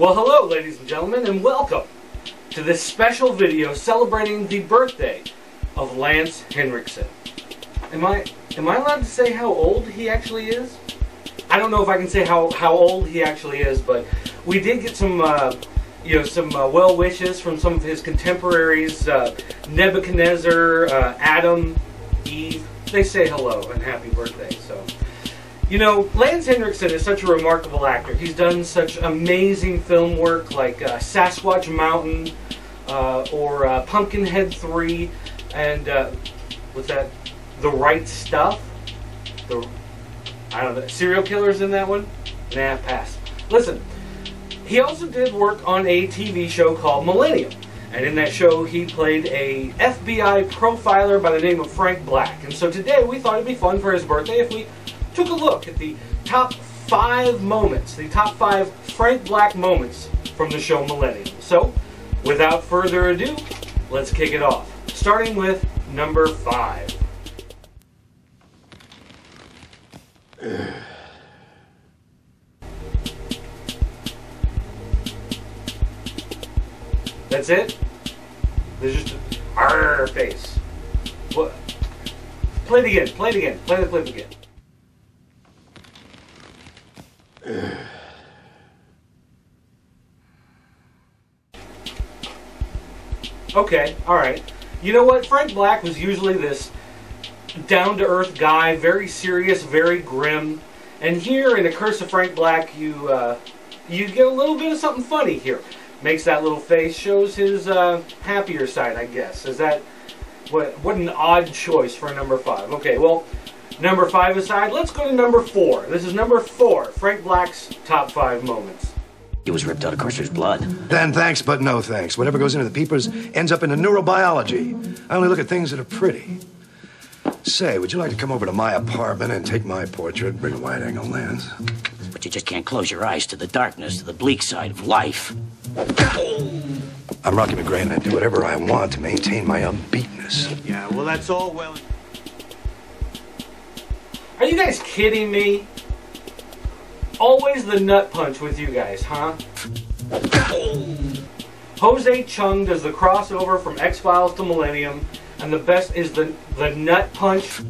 Well, hello, ladies and gentlemen, and welcome to this special video celebrating the birthday of Lance Henriksen. Am I allowed to say how old he actually is? I don't know if I can say how old he actually is, but we did get some well wishes from some of his contemporaries, Nebuchadnezzar, Adam, Eve. They say hello and happy birthday. So, you know, Lance Henriksen is such a remarkable actor. He's done such amazing film work like Sasquatch Mountain or Pumpkinhead 3, and was that The Right Stuff? I don't know, serial killers in that one? Nah, pass. Listen, he also did work on a TV show called MillenniuM. And in that show, he played a FBI profiler by the name of Frank Black. And so today, we thought it'd be fun for his birthday if we took a look at the top 5 moments, the top 5 Frank Black moments from the show MillenniuM. So, without further ado, let's kick it off. Starting with number 5. That's it? There's just a arr face. What? Play it again. Play it again. Play the clip again. Okay, alright. You know what? Frank Black was usually this down-to-earth guy, very serious, very grim. And here in A Curse of Frank Black, you get a little bit of something funny here. Makes that little face, shows his happier side, I guess. Is that what an odd choice for a number 5. Okay, well, number 5 aside, let's go to number 4. This is number 4, Frank Black's top 5 moments. He was ripped out of Cursor's blood. Then thanks, but no thanks. Whatever goes into the peepers ends up into neurobiology. I only look at things that are pretty. Say, would you like to come over to my apartment and take my portrait, bring a wide-angle lens? But you just can't close your eyes to the darkness, to the bleak side of life. I'm Rocky McGray, and I do whatever I want to maintain my upbeatness. Yeah, well, that's all well. Are you guys kidding me? Always the nut punch with you guys, huh? Jose Chung does the crossover from X-Files to MillenniuM, and the best is the nut punch.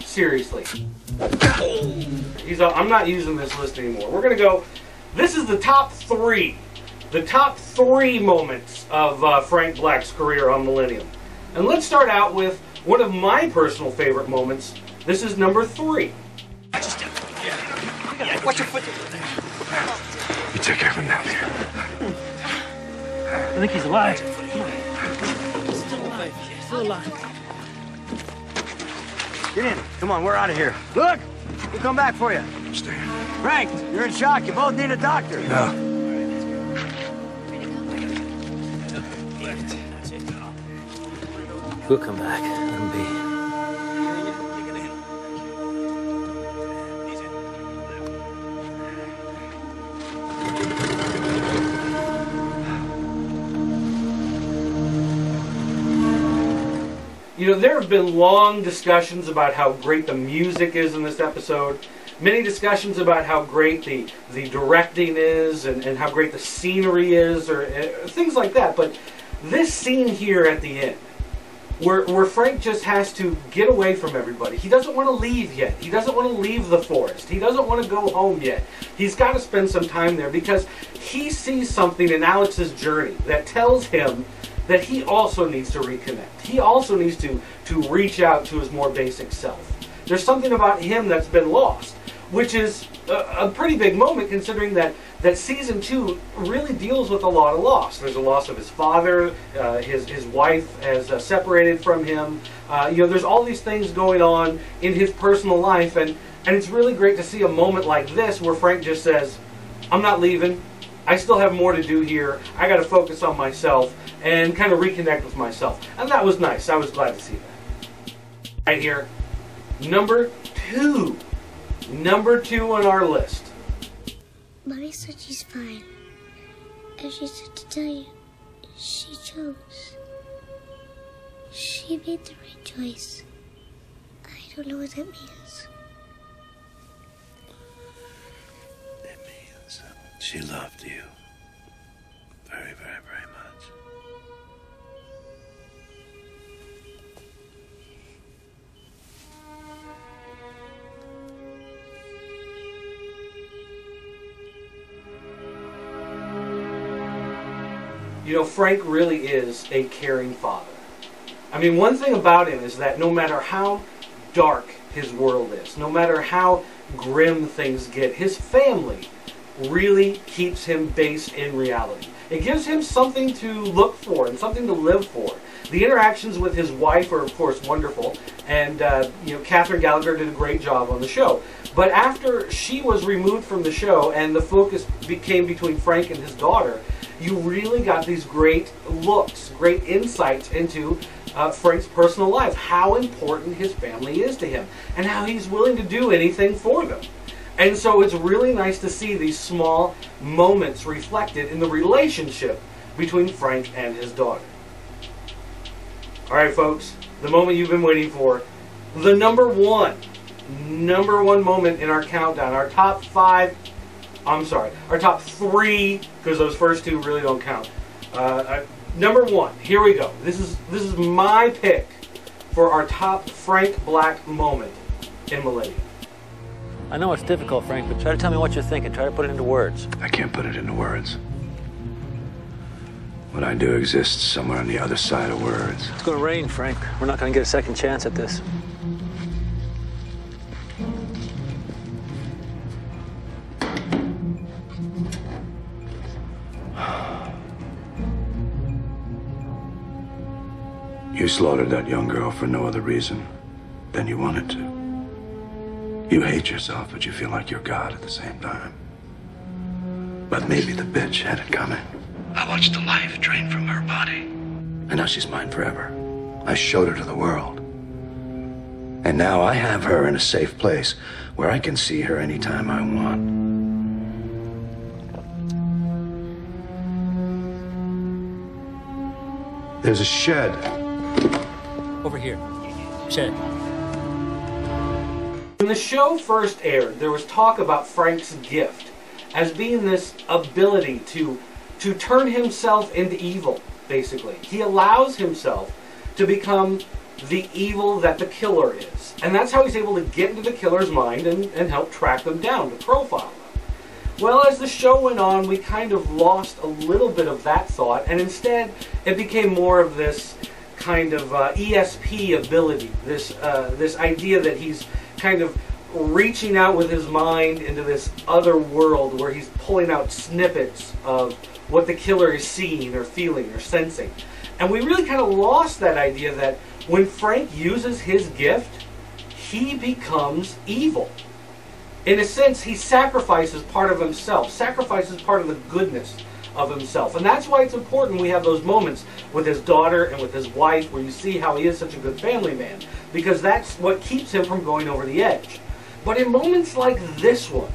Seriously. I'm not using this list anymore. We're going to go... This is the top 3. The top 3 moments of Frank Black's career on MillenniuM. And let's start out with one of my personal favorite moments. This is number 3. Watch your foot. You take care of him down here. I think he's alive. Still alive. Still alive. Get in. Come on, we're out of here. Look! We'll come back for you. Stay. Frank, you're in shock. You both need a doctor. No. We'll come back. Let him be. You know, there have been long discussions about how great the music is in this episode. Many discussions about how great the directing is and how great the scenery is, or things like that. But this scene here at the end, where Frank just has to get away from everybody. He doesn't want to leave yet. He doesn't want to leave the forest. He doesn't want to go home yet. He's got to spend some time there because he sees something in Alex's journey that tells him that he also needs to reconnect. He also needs to reach out to his more basic self. There's something about him that's been lost, which is a pretty big moment considering that season 2 really deals with a lot of loss. There's a loss of his father, his wife has separated from him. There's all these things going on in his personal life, and it's really great to see a moment like this where Frank just says, I'm not leaving. I still have more to do here. I got to focus on myself and kind of reconnect with myself. And that was nice. I was glad to see that. Right here, number 2. Number 2 on our list. Mommy said she's fine. And she said to tell you, she chose. She made the right choice. I don't know what that means. It means she She loved you. Very, very, very much. You know, Frank really is a caring father. I mean, one thing about him is that no matter how dark his world is, no matter how grim things get, his family really keeps him based in reality. It gives him something to look for and something to live for. The interactions with his wife are, of course, wonderful, and Catherine Gallagher did a great job on the show. But after she was removed from the show and the focus became between Frank and his daughter, you really got these great looks, great insights into Frank's personal life, how important his family is to him, and how he's willing to do anything for them. And so it's really nice to see these small moments reflected in the relationship between Frank and his daughter. All right, folks, the moment you've been waiting for, the number one moment in our countdown, our top three, because those first two really don't count. Number one, here we go. This is my pick for our top Frank Black moment in Millennium. I know it's difficult, Frank, but try to tell me what you're thinking. Try to put it into words. I can't put it into words. What I do exists somewhere on the other side of words. It's going to rain, Frank. We're not going to get a second chance at this. You slaughtered that young girl for no other reason than you wanted to. You hate yourself, but you feel like you're God at the same time. But maybe the bitch had it coming. I watched the life drain from her body. And now she's mine forever. I showed her to the world. And now I have her in a safe place where I can see her anytime I want. There's a shed. Over here. Shed. When the show first aired, there was talk about Frank's gift as being this ability to turn himself into evil, basically. He allows himself to become the evil that the killer is. And that's how he's able to get into the killer's mind and help track them down, to profile them. Well, as the show went on, we kind of lost a little bit of that thought, and instead it became more of this kind of ESP ability, this idea that he's kind of reaching out with his mind into this other world where he's pulling out snippets of what the killer is seeing or feeling or sensing. And we really kind of lost that idea that when Frank uses his gift, he becomes evil. In a sense, he sacrifices part of himself, sacrifices part of the goodness of himself. And that's why it's important we have those moments with his daughter and with his wife where you see how he is such a good family man, because that's what keeps him from going over the edge. But in moments like this one,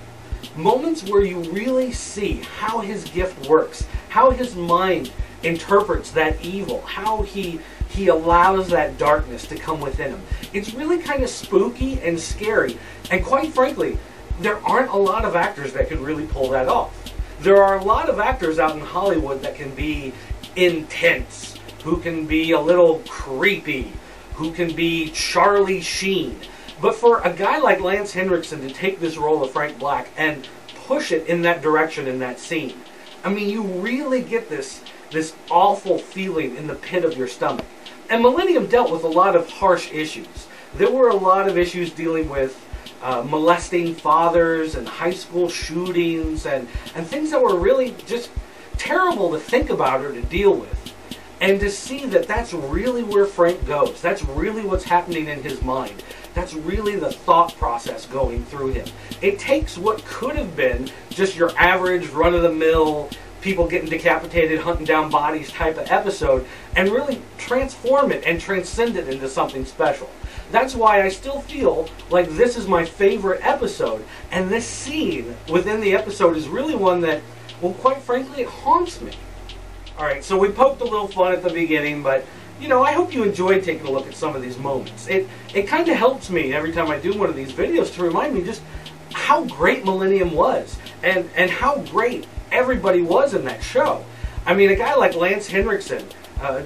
moments where you really see how his gift works, how his mind interprets that evil, how he allows that darkness to come within him, it's really kind of spooky and scary. And quite frankly, there aren't a lot of actors that could really pull that off. There are a lot of actors out in Hollywood that can be intense, who can be a little creepy, who can be Charlie Sheen. But for a guy like Lance Henriksen to take this role of Frank Black and push it in that direction in that scene, I mean, you really get this awful feeling in the pit of your stomach. And Millennium dealt with a lot of harsh issues. There were a lot of issues dealing with molesting fathers and high school shootings and things that were really just terrible to think about or to deal with. And to see that that's really where Frank goes. That's really what's happening in his mind. That's really the thought process going through him. It takes what could have been just your average run-of-the-mill, people getting decapitated, hunting down bodies type of episode, and really transform it and transcend it into something special. That's why I still feel like this is my favorite episode, and this scene within the episode is really one that, well, quite frankly, it haunts me. Alright, so we poked a little fun at the beginning, but, you know, I hope you enjoyed taking a look at some of these moments. It kind of helps me every time I do one of these videos to remind me just how great MillenniuM was, and how great everybody was in that show. I mean, a guy like Lance Henriksen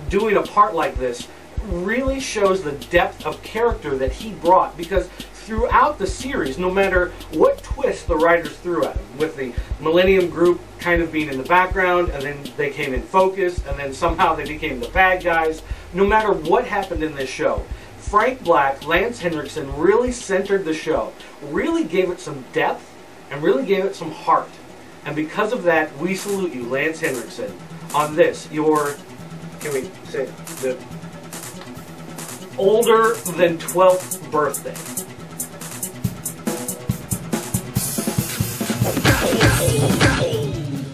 doing a part like this really shows the depth of character that he brought, because throughout the series, no matter what twist the writers threw at him, with the MillenniuM group kind of being in the background, and then they came in focus, and then somehow they became the bad guys, no matter what happened in this show, Frank Black, Lance Henriksen really centered the show, really gave it some depth, and really gave it some heart. And because of that, we salute you, Lance Henriksen, on this, your, can we say it, the older than 12th birthday.